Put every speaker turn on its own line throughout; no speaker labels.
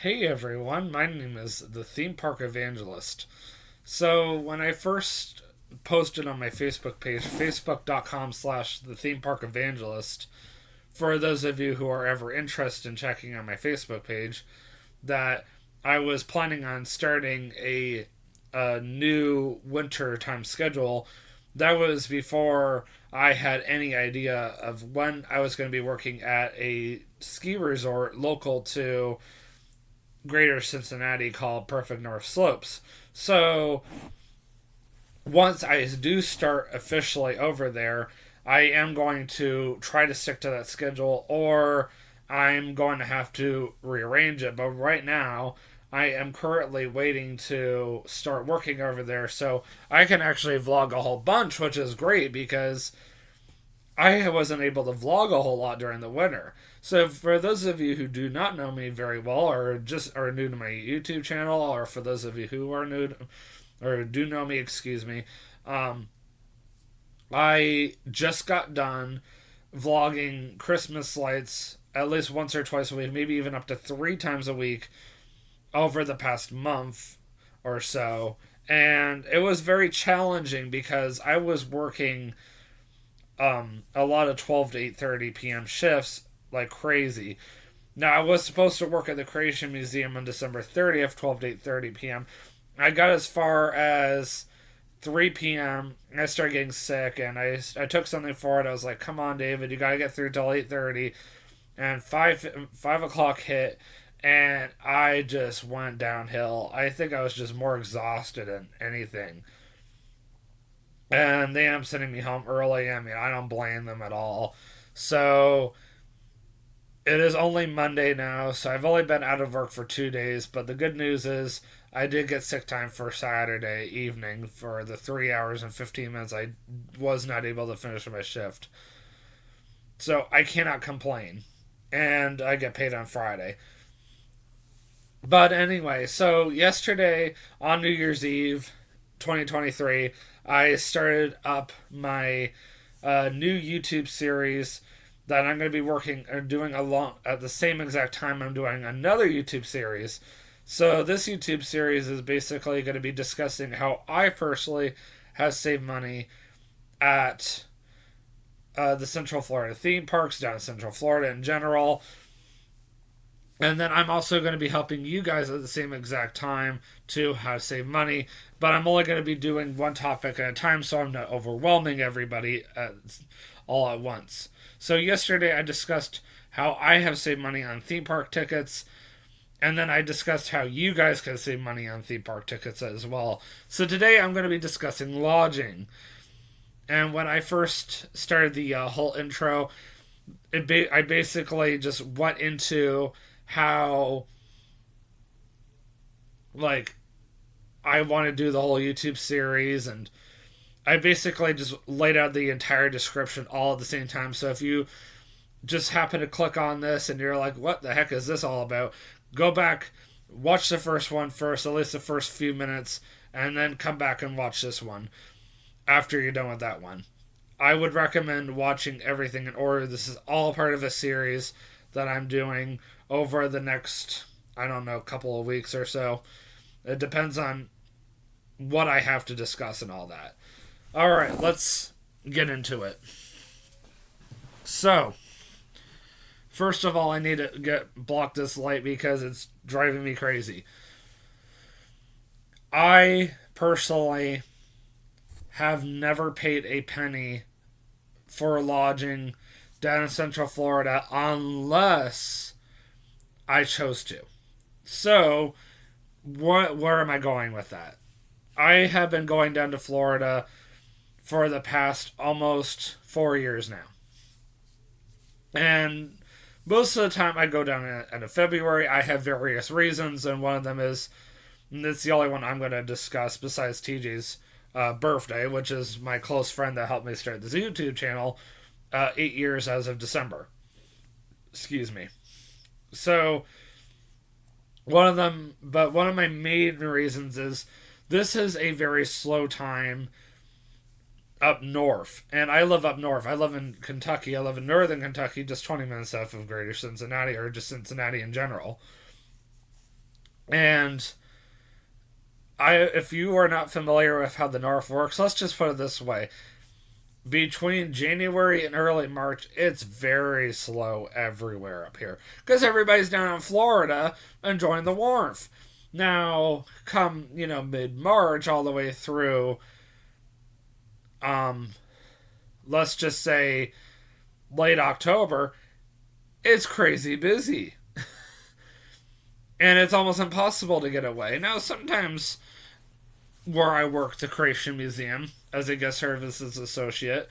Hey everyone, my name is the Theme Park Evangelist. So when I first posted on my Facebook page, facebook.com/slash the Theme Park Evangelist, for those of you who are ever interested in checking out my Facebook page, that I was planning on starting a new winter time schedule. That was before I had any idea of when I was going to be working at a ski resort local to Greater Cincinnati called Perfect North Slopes. So once I do start officially over there, I am going to try to stick to that schedule, or I'm going to have to rearrange it. But right now, I am currently waiting to start working over there so I can actually vlog a whole bunch, which is great because I wasn't able to vlog a whole lot during the winter. So for those of you who do not know me very well, or just are new to my YouTube channel, or for those of you who are new to, or do know me, excuse me, um, I just got done vlogging Christmas lights at least once or twice a week, maybe even up to three times a week over the past month or so. And it was very challenging because I was working a lot of 12 to 8:30 p.m. shifts like crazy. Now I was supposed to work at the Creation Museum on December 30th, 12 to 8:30 p.m. I got as far as 3 p.m. and I started getting sick, and I took something for it. I was like, "Come on, David, you gotta get through till 8:30." And five o'clock hit, and I just went downhill. I think I was just more exhausted than anything. And they ended up sending me home early. I mean, I don't blame them at all. So it is only Monday now, so I've only been out of work for 2 days. But the good news is I did get sick time for Saturday evening for the 3 hours and 15 minutes I was not able to finish my shift. So I cannot complain. And I get paid on Friday. But anyway, so yesterday on New Year's Eve 2023, I started up my new YouTube series that I'm going to be working or doing along at the same exact time I'm doing another YouTube series. So this YouTube series is basically going to be discussing how I personally have saved money at the Central Florida theme parks, down in Central Florida in general. And then I'm also going to be helping you guys at the same exact time to how to save money. But I'm only going to be doing one topic at a time so I'm not overwhelming everybody all at once. So yesterday I discussed how I have saved money on theme park tickets. And then I discussed how you guys can save money on theme park tickets as well. So today I'm going to be discussing lodging. And when I first started the whole intro, I basically just went into how, like, I want to do the whole YouTube series, and I basically just laid out the entire description all at the same time. So if you just happen to click on this and you're like, what the heck is this all about? Go back, watch the first one first, at least the first few minutes, and then come back and watch this one after you're done with that one. I would recommend watching everything in order. This is all part of a series that I'm doing over the next, I don't know, couple of weeks or so. It depends on what I have to discuss and all that. All right, let's get into it. So, first of all, I need to block this light because it's driving me crazy. I personally have never paid a penny for lodging down in Central Florida unless I chose to. So, where am I going with that? I have been going down to Florida for the past almost 4 years now. And most of the time I go down in February. I have various reasons, and one of them is, and it's the only one I'm going to discuss besides TJ's birthday, which is my close friend that helped me start this YouTube channel 8 years as of December. Excuse me. So, one of my main reasons is this is a very slow time up north. And I live up north. I live in Kentucky. I live in northern Kentucky, just 20 minutes south of Greater Cincinnati, or just Cincinnati in general. And if you are not familiar with how the North works, let's just put it this way. Between January and early March, it's very slow everywhere up here. Because everybody's down in Florida enjoying the warmth. Now, come, mid March all the way through, um, let's just say late October, it's crazy busy. And it's almost impossible to get away. Now, sometimes where I work, the Creation Museum, as a guest services associate,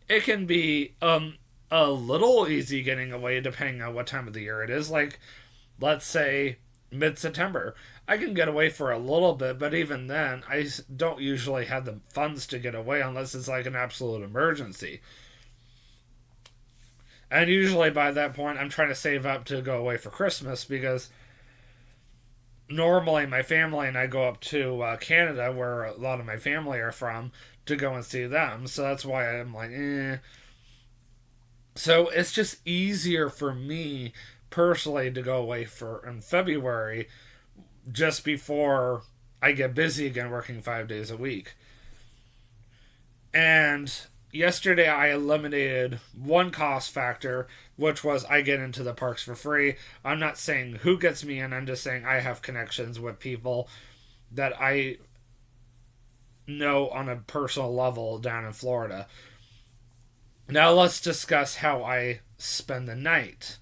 it can be a little easy getting away depending on what time of the year it is. Like, let's say mid-September. I can get away for a little bit, but even then, I don't usually have the funds to get away unless it's like an absolute emergency. And usually by that point, I'm trying to save up to go away for Christmas because normally my family and I go up to Canada, where a lot of my family are from, to go and see them. So that's why I'm like, eh. So it's just easier for me personally to go away for in February just before I get busy again working 5 days a week. And yesterday I eliminated one cost factor, which was I get into the parks for free. I'm not saying who gets me in, I'm just saying I have connections with people that I know on a personal level down in Florida. Now let's discuss how I spend the night.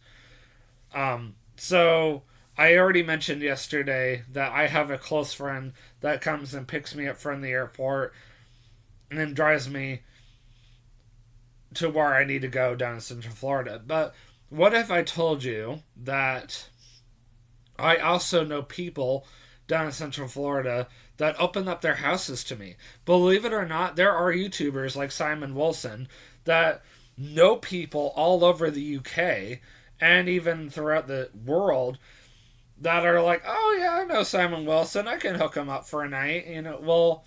So I already mentioned yesterday that I have a close friend that comes and picks me up from the airport and then drives me to where I need to go down in Central Florida. But what if I told you that I also know people down in Central Florida that open up their houses to me? Believe it or not, there are YouTubers like Simon Wilson that know people all over the UK and even throughout the world that are like, oh yeah, I know Simon Wilson, I can hook him up for a night. Well,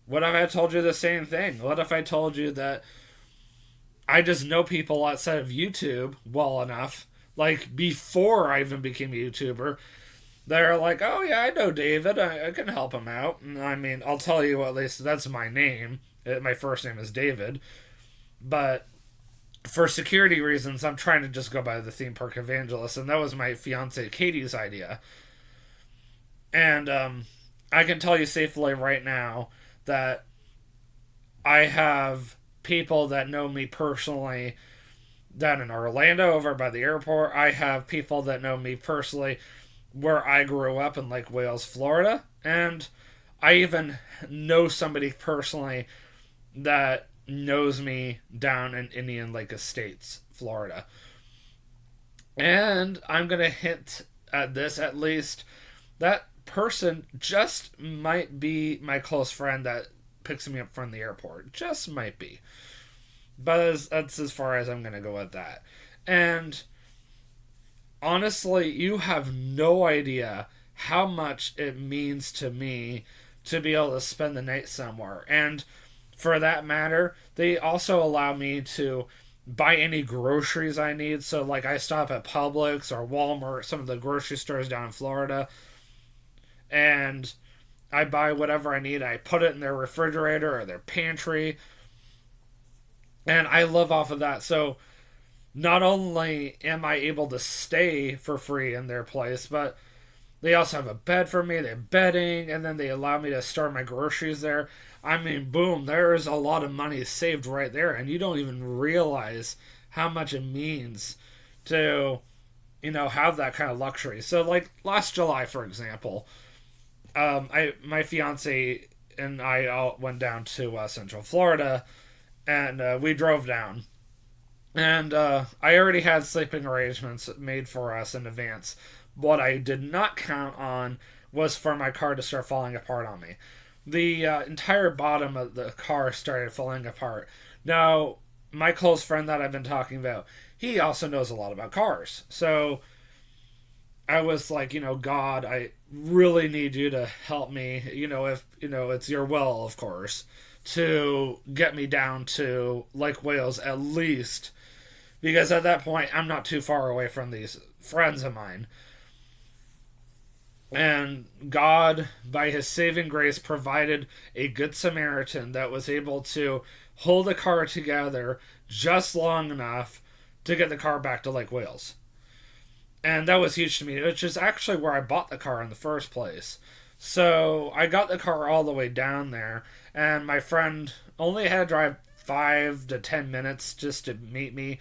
what if I told you the same thing? What if I told you that I just know people outside of YouTube well enough, like before I even became a YouTuber, they're like, oh yeah, I know David, I can help him out. And I mean, I'll tell you, at least that's my name. My first name is David. But for security reasons, I'm trying to just go by the theme park evangelist, and that was my fiance Katie's idea. And I can tell you safely right now that I have people that know me personally down in Orlando over by the airport. I have people that know me personally where I grew up in Lake Wales, Florida. And I even know somebody personally that knows me down in Indian Lake Estates, Florida. And I'm going to hint at this at least. That person just might be my close friend that picks me up from the airport. Just might be. But that's as far as I'm going to go with that. And honestly, you have no idea how much it means to me to be able to spend the night somewhere. And for that matter, they also allow me to buy any groceries I need. So, like, I stop at Publix or Walmart, some of the grocery stores down in Florida, and I buy whatever I need. I put it in their refrigerator or their pantry, and I live off of that. So, not only am I able to stay for free in their place, but they also have a bed for me, they have bedding, and then they allow me to store my groceries there. I mean, boom, there's a lot of money saved right there, and you don't even realize how much it means to, have that kind of luxury. So, like, last July, for example, my fiance and I all went down to Central Florida, and we drove down. And I already had sleeping arrangements made for us in advance. What I did not count on was for my car to start falling apart on me. The entire bottom of the car started falling apart. Now, my close friend that I've been talking about, he also knows a lot about cars. So I was like, God, I really need you to help me, if, it's your will, of course, to get me down to Lake Wales at least. Because at that point, I'm not too far away from these friends of mine. And God, by his saving grace, provided a good Samaritan that was able to hold the car together just long enough to get the car back to Lake Wales. And that was huge to me, which is actually where I bought the car in the first place. So I got the car all the way down there, and my friend only had to drive 5 to 10 minutes just to meet me.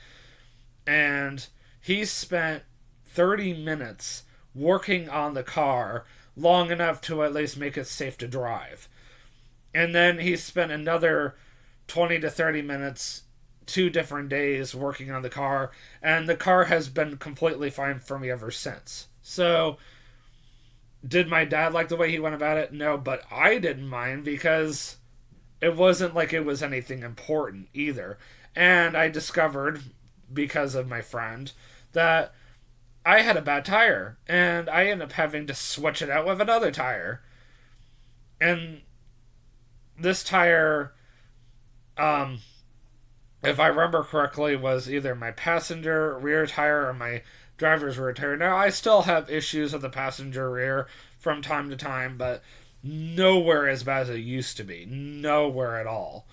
And he spent 30 minutes working on the car long enough to at least make it safe to drive. And then he spent another 20 to 30 minutes 2 different days working on the car, and the car has been completely fine for me ever since. So, did my dad like the way he went about it? No, but I didn't mind because it wasn't like it was anything important either. And I discovered, because of my friend, that I had a bad tire, and I ended up having to switch it out with another tire. And this tire, if I remember correctly, was either my passenger rear tire or my driver's rear tire. Now, I still have issues with the passenger rear from time to time, but nowhere as bad as it used to be. Nowhere at all.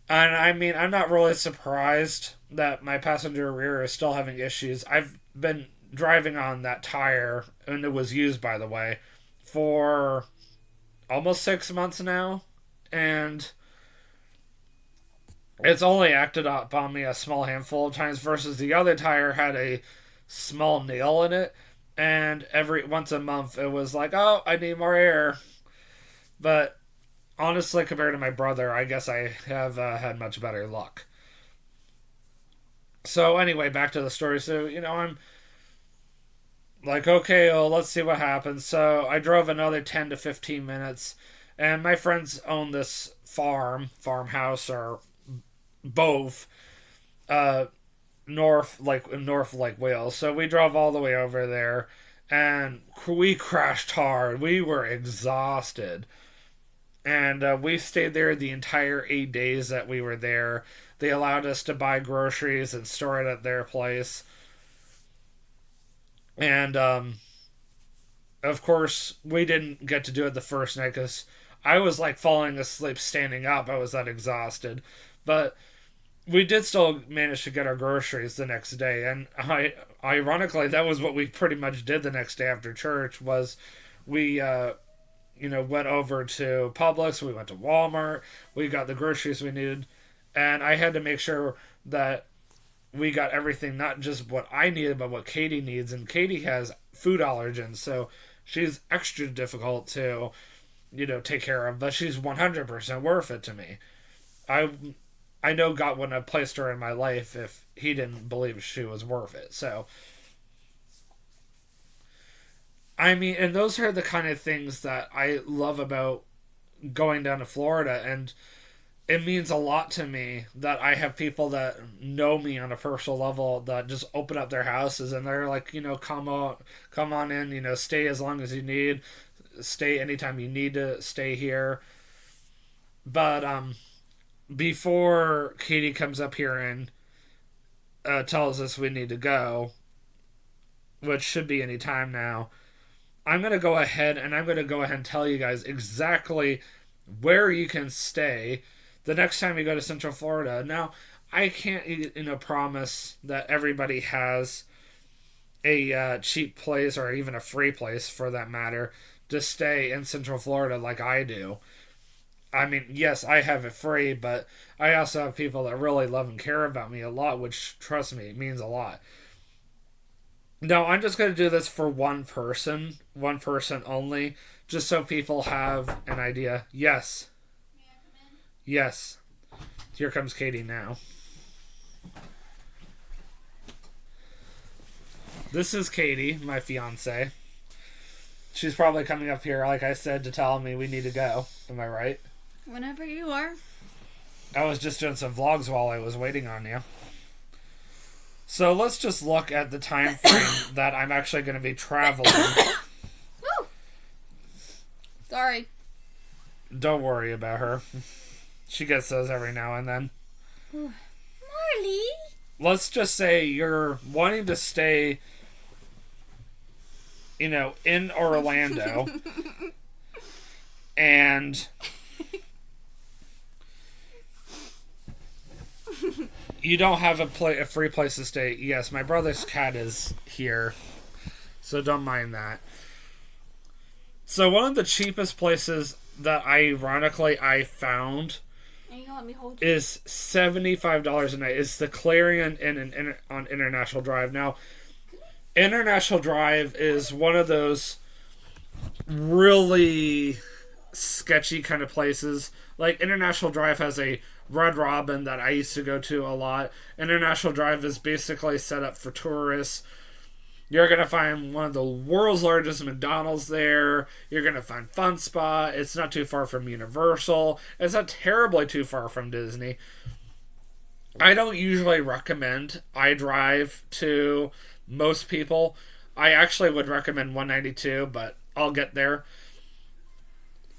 And I mean, I'm not really surprised that my passenger rear is still having issues. I've been driving on that tire, and it was used, by the way, for almost 6 months now. And it's only acted up on me a small handful of times versus the other tire had a small nail in it, and every once a month it was like, oh, I need more air. But honestly, compared to my brother, I guess I have had much better luck. So anyway, back to the story. So, I'm like, okay, well, let's see what happens. So I drove another 10 to 15 minutes, and my friends own this farmhouse, or both, north Lake Wales. So we drove all the way over there, and we crashed hard. We were exhausted, and we stayed there the entire 8 days that we were there. They allowed us to buy groceries and store it at their place, and of course we didn't get to do it the first night because I was like falling asleep standing up. I was that exhausted, but we did still manage to get our groceries the next day. And ironically, that was what we pretty much did the next day after church. Was we went over to Publix, we went to Walmart, we got the groceries we needed, and I had to make sure that we got everything, not just what I needed, but what Katie needs. And Katie has food allergens, so she's extra difficult to take care of, but she's 100% worth it to me. I know God wouldn't have placed her in my life if he didn't believe she was worth it. So, I mean, and those are the kind of things that I love about going down to Florida. And it means a lot to me that I have people that know me on a personal level that just open up their houses, and they're like, come on in, stay as long as you need, stay anytime you need to stay here. But, before Katie comes up here and tells us we need to go, which should be any time now, I'm going to go ahead and tell you guys exactly where you can stay the next time you go to Central Florida. Now, I can't promise that everybody has a cheap place, or even a free place for that matter, to stay in Central Florida like I do. I mean, yes, I have it free, but I also have people that really love and care about me a lot, which, trust me, means a lot. No, I'm just going to do this for one person only, just so people have an idea. Yes. May I come in? Yes. Here comes Katie now. This is Katie, my fiance. She's probably coming up here, like I said, to tell me we need to go. Am I right?
Whenever you are.
I was just doing some vlogs while I was waiting on you. So let's just look at the time frame that I'm actually going to be traveling.
Sorry.
Don't worry about her. She gets those every now and then.
Marley?
Let's just say you're wanting to stay in Orlando. And you don't have a free place to stay. Yes, my brother's cat is here, so don't mind that. So one of the cheapest places that ironically I found is $75 a night. It's the Clarion Inn on International Drive. Now, International Drive is one of those really sketchy kind of places. Like, International Drive has a Red Robin that I used to go to a lot. International Drive is basically set up for tourists. You're going to find one of the world's largest McDonald's there. You're going to find Fun Spot. It's not too far from Universal. It's not terribly too far from Disney. I don't usually recommend iDrive to most people. I actually would recommend 192, but I'll get there.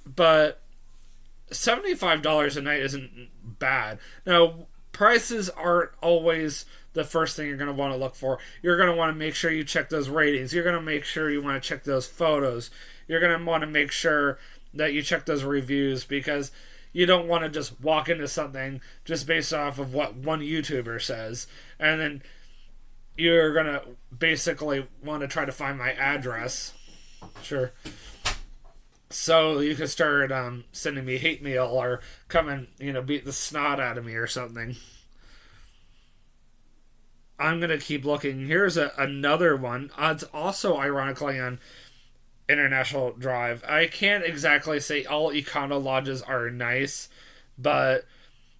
But $75 a night isn't bad. Now, prices aren't always the first thing you're going to want to look for. You're going to want to make sure you check those ratings. You're going to make sure you want to check those photos. You're going to want to make sure that you check those reviews, because you don't want to just walk into something just based off of what one YouTuber says, and then you're going to basically want to try to find my address. Sure. So you can start sending me hate mail or come and, beat the snot out of me or something. I'm going to keep looking. Here's another one. It's also ironically on International Drive. I can't exactly say all Econo Lodges are nice, but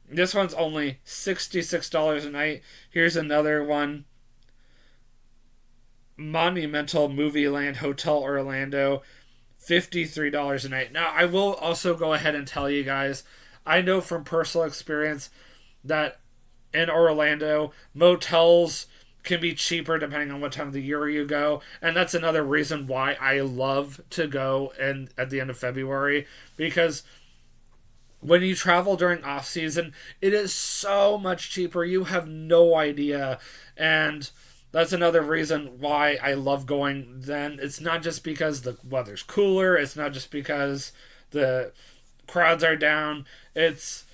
this one's only $66 a night. Here's another one. Monumental Movie Land Hotel Orlando, $53 a night. Now, I will also go ahead and tell you guys, I know from personal experience that in Orlando, motels can be cheaper depending on what time of the year you go, and that's another reason why I love to go at the end of February, because when you travel during off season, it is so much cheaper. You have no idea, and that's another reason why I love going then. It's not just because the weather's cooler. It's not just because the crowds are down. It's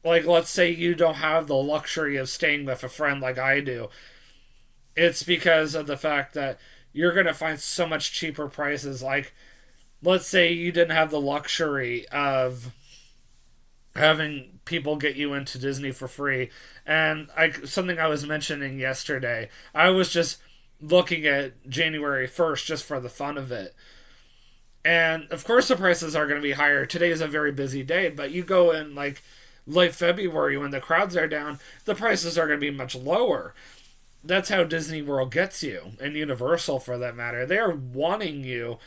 like, let's say you don't have the luxury of staying with a friend like I do. It's because of the fact that you're going to find so much cheaper prices. Like, let's say you didn't have the luxury of having people get you into Disney for free. And something I was mentioning yesterday, I was just looking at January 1st just for the fun of it. And of course the prices are going to be higher. Today is a very busy day, but you go in like late February when the crowds are down, the prices are going to be much lower. That's how Disney World gets you, and Universal for that matter. They are wanting you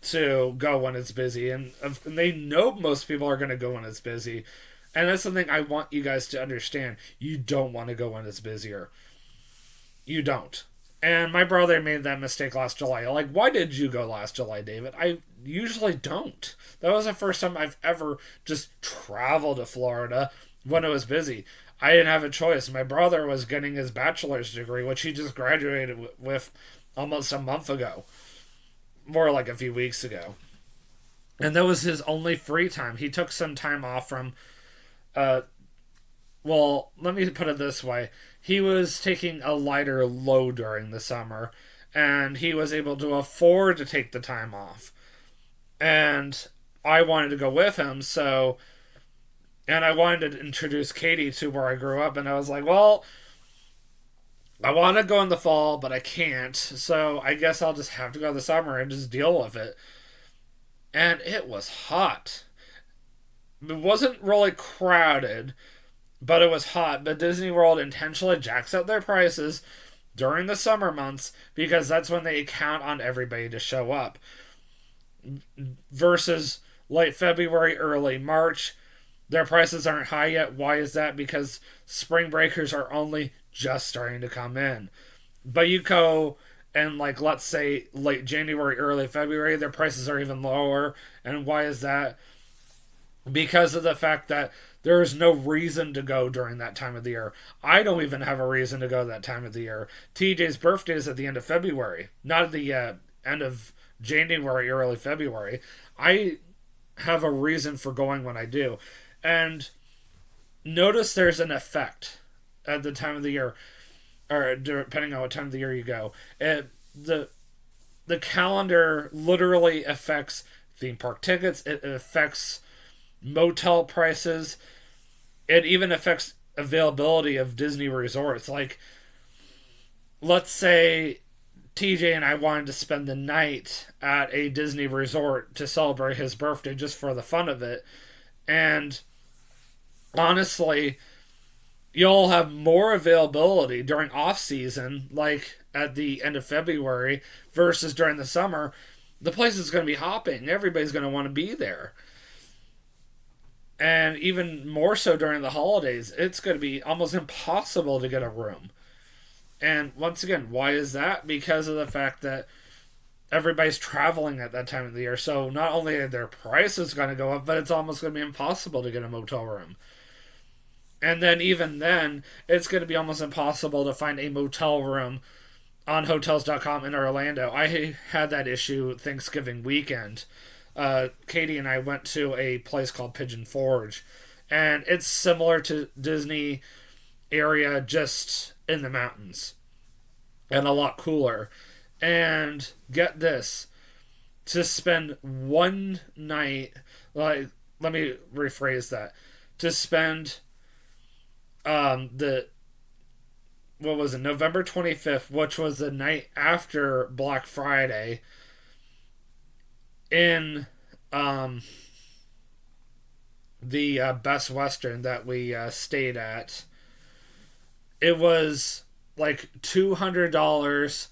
to go when it's busy, and they know most people are going to go when it's busy. And that's something I want you guys to understand. You don't want to go when it's busier. You don't. And my brother made that mistake last July. Like, why did you go last July, David? I usually don't. That was the first time I've ever just traveled to Florida when it was busy. I didn't have a choice. My brother was getting his bachelor's degree, which he just graduated with almost a month ago. More like a few weeks ago. And that was his only free time. He took some time off from... well, let me put it this way. He was taking a lighter load during the summer, and he was able to afford to take the time off. And I wanted to go with him, and I wanted to introduce Katie to where I grew up, and I was like, well, I want to go in the fall, but I can't, so I guess I'll just have to go in the summer and just deal with it. And it was hot. It wasn't really crowded, but it was hot. But Disney World intentionally jacks up their prices during the summer months because that's when they count on everybody to show up. Versus late February, early March, their prices aren't high yet. Why is that? Because spring breakers are only just starting to come in. But you go and, like, let's say late January, early February, their prices are even lower. And why is that? Because of the fact that There is no reason to go during that time of the year. I don't even have a reason to go that time of the year. TJ's birthday is at the end of February, not at the end of January, early February. I have a reason for going when I do. And notice there's an effect at the time of the year, or depending on what time of the year you go. The calendar literally affects theme park tickets. It affects motel prices. It even affects availability of Disney resorts. Like, let's say TJ and I wanted to spend the night at a Disney resort to celebrate his birthday just for the fun of it. And honestly, you'll have more availability during off season, like at the end of February, versus during the summer. The place is going to be hopping. Everybody's going to want to be there. And even more so during the holidays, it's going to be almost impossible to get a room. And once again, why is that? Because of the fact that everybody's traveling at that time of the year. So not only are their prices going to go up, but it's almost going to be impossible to get a motel room. And then even then, it's going to be almost impossible to find a motel room on Hotels.com in Orlando. I had that issue Thanksgiving weekend. Katie and I went to a place called Pigeon Forge, and it's similar to Disney area, just in the mountains, and a lot cooler. And get this, to spend one night, like, let me rephrase that, to spend November 25th, which was the night after Black Friday, in the Best Western that we stayed at. It was like $200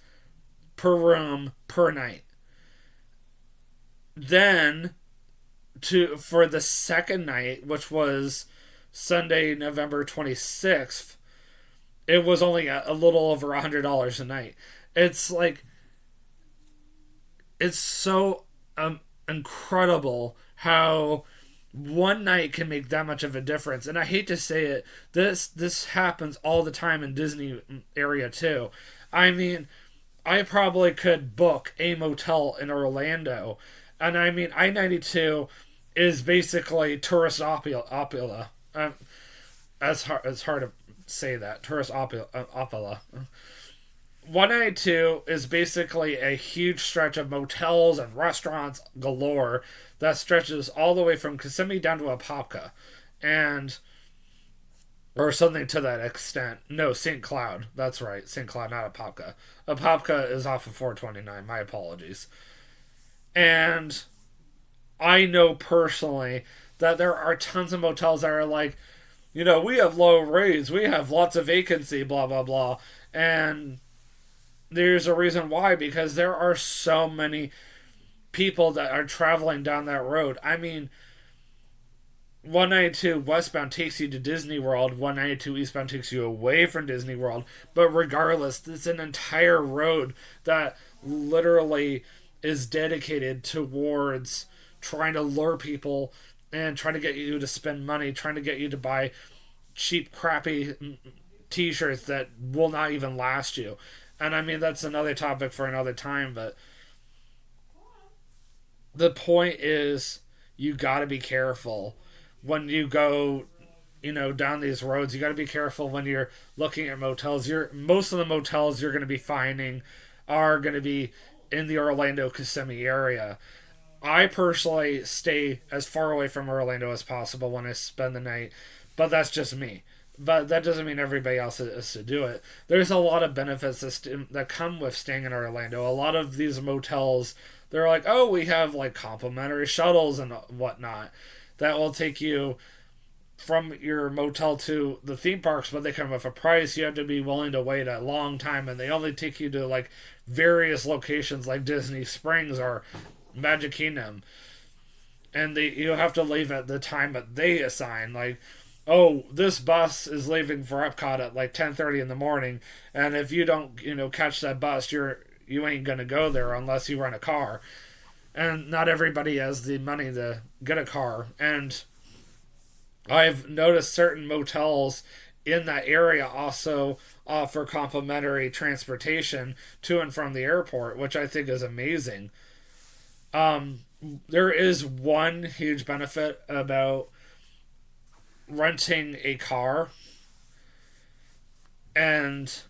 per room per night. Then for the second night, which was Sunday, November 26th, it was only a little over $100 a night. It's like, it's so incredible how one night can make that much of a difference. And I hate to say it, this happens all the time in Disney area too. I mean, I probably could book a motel in Orlando, and I mean, I-92 is basically tourist opula. It's hard to say that, tourist opula. 192 is basically a huge stretch of motels and restaurants galore that stretches all the way from Kissimmee down to Apopka, or something to that extent. No, St. Cloud. That's right, St. Cloud, not Apopka. Apopka is off of 429. My apologies. And I know personally that there are tons of motels that are like, we have low rates, we have lots of vacancy, blah, blah, blah. And there's a reason why, because there are so many people that are traveling down that road. I mean, 192 westbound takes you to Disney World, 192 eastbound takes you away from Disney World, but regardless, it's an entire road that literally is dedicated towards trying to lure people and trying to get you to spend money, trying to get you to buy cheap, crappy t-shirts that will not even last you. And I mean, that's another topic for another time, but the point is, you got to be careful when you go, down these roads. You got to be careful when you're looking at motels. Most of the motels you're going to be finding are going to be in the Orlando Kissimmee area. I personally stay as far away from Orlando as possible when I spend the night, but that's just me. But that doesn't mean everybody else is to do it. There's a lot of benefits that come with staying in Orlando. A lot of these motels, they're like, oh, we have like complimentary shuttles and whatnot that will take you from your motel to the theme parks, but they come with a price. You have to be willing to wait a long time, and they only take you to like various locations like Disney Springs or Magic Kingdom, and you have to leave at the time that they assign. Like, oh, this bus is leaving for Epcot at like 10:30 in the morning, and if you don't, catch that bus, you ain't gonna go there unless you rent a car. And not everybody has the money to get a car. And I've noticed certain motels in that area also offer complimentary transportation to and from the airport, which I think is amazing. Um, there is one huge benefit about renting a car, and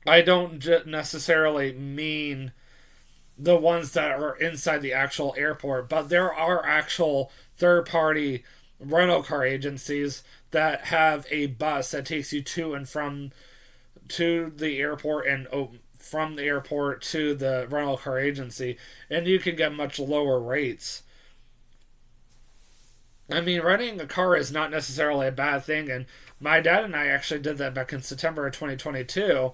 I don't necessarily mean the ones that are inside the actual airport, but there are actual third party rental car agencies that have a bus that takes you to and from to the airport and from the airport to the rental car agency, and you can get much lower rates. I mean, renting a car is not necessarily a bad thing, and my dad and I actually did that back in September of 2022,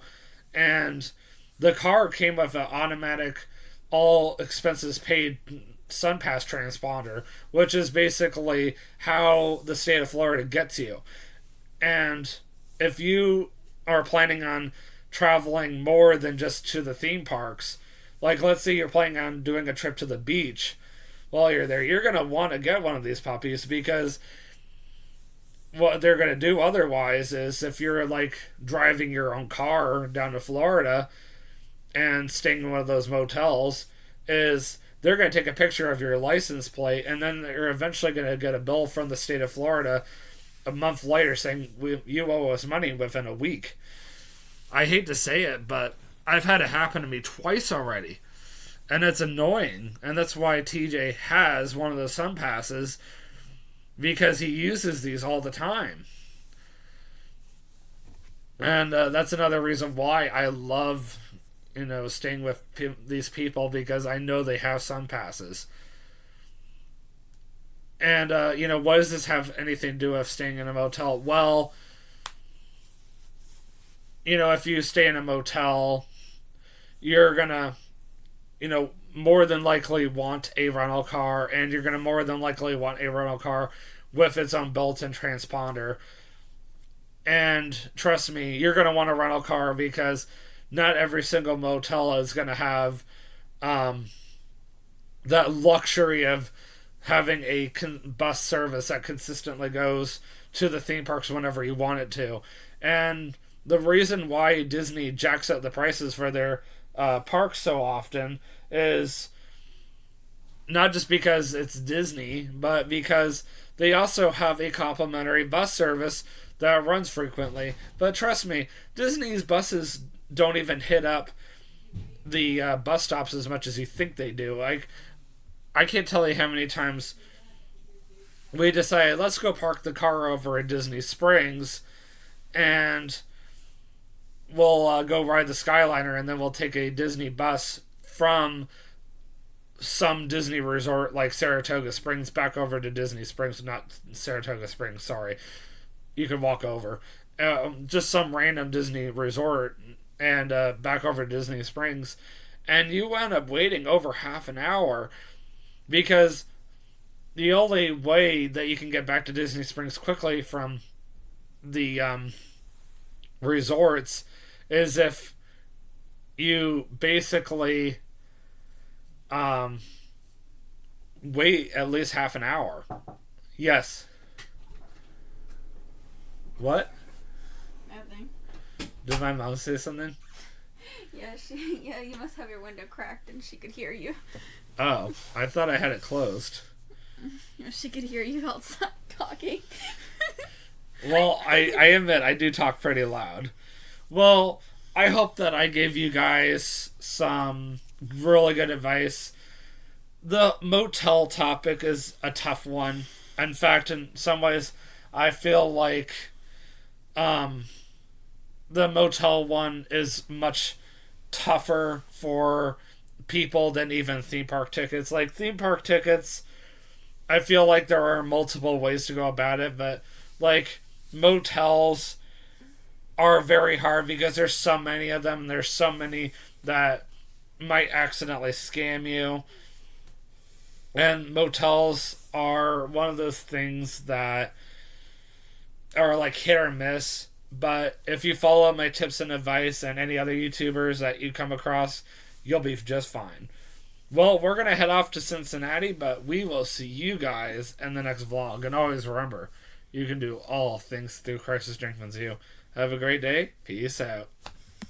and the car came with an automatic, all expenses paid SunPass transponder, which is basically how the state of Florida gets you. And if you are planning on traveling more than just to the theme parks, like let's say you're planning on doing a trip to the beach, while you're there, you're going to want to get one of these puppies because what they're going to do otherwise is if you're like driving your own car down to Florida and staying in one of those motels, is they're going to take a picture of your license plate, and then you're eventually going to get a bill from the state of Florida a month later saying you owe us money within a week. I hate to say it, but I've had it happen to me twice already. And it's annoying. And that's why TJ has one of the Sun Passes, because he uses these all the time. And that's another reason why I love, staying with these people, because I know they have Sun Passes. And, what does this have anything to do with staying in a motel? Well, if you stay in a motel, you're going to, more than likely want a rental car, and you're going to more than likely want a rental car with its own built-in transponder. And trust me, you're going to want a rental car because not every single motel is going to have that luxury of having a bus service that consistently goes to the theme parks whenever you want it to. And the reason why Disney jacks up the prices for their parks so often is not just because it's Disney, but because they also have a complimentary bus service that runs frequently. But trust me, Disney's buses don't even hit up the bus stops as much as you think they do. Like, I can't tell you how many times we decided, let's go park the car over at Disney Springs, and we'll go ride the Skyliner, and then we'll take a Disney bus from some Disney resort like Saratoga Springs back over to Disney Springs. Not Saratoga Springs, sorry. You can walk over. Just some random Disney resort and back over to Disney Springs. And you end up waiting over half an hour because the only way that you can get back to Disney Springs quickly from the resorts is if you basically wait at least half an hour. Yes. What?
Nothing.
Did my mom say something?
Yeah, you must have your window cracked and she could hear you.
Oh, I thought I had it closed.
She could hear you outside talking.
Well, I admit I do talk pretty loud. Well, I hope that I gave you guys some really good advice. The motel topic is a tough one. In fact, in some ways, I feel like the motel one is much tougher for people than even theme park tickets. Like, theme park tickets, I feel like there are multiple ways to go about it, but like motels are very hard because there's so many of them. There's so many that might accidentally scam you. And motels are one of those things that are like hit or miss. But if you follow my tips and advice and any other YouTubers that you come across, you'll be just fine. Well, we're going to head off to Cincinnati, but we will see you guys in the next vlog. And always remember, you can do all things through Christ who strengthens you. Have a great day. Peace out.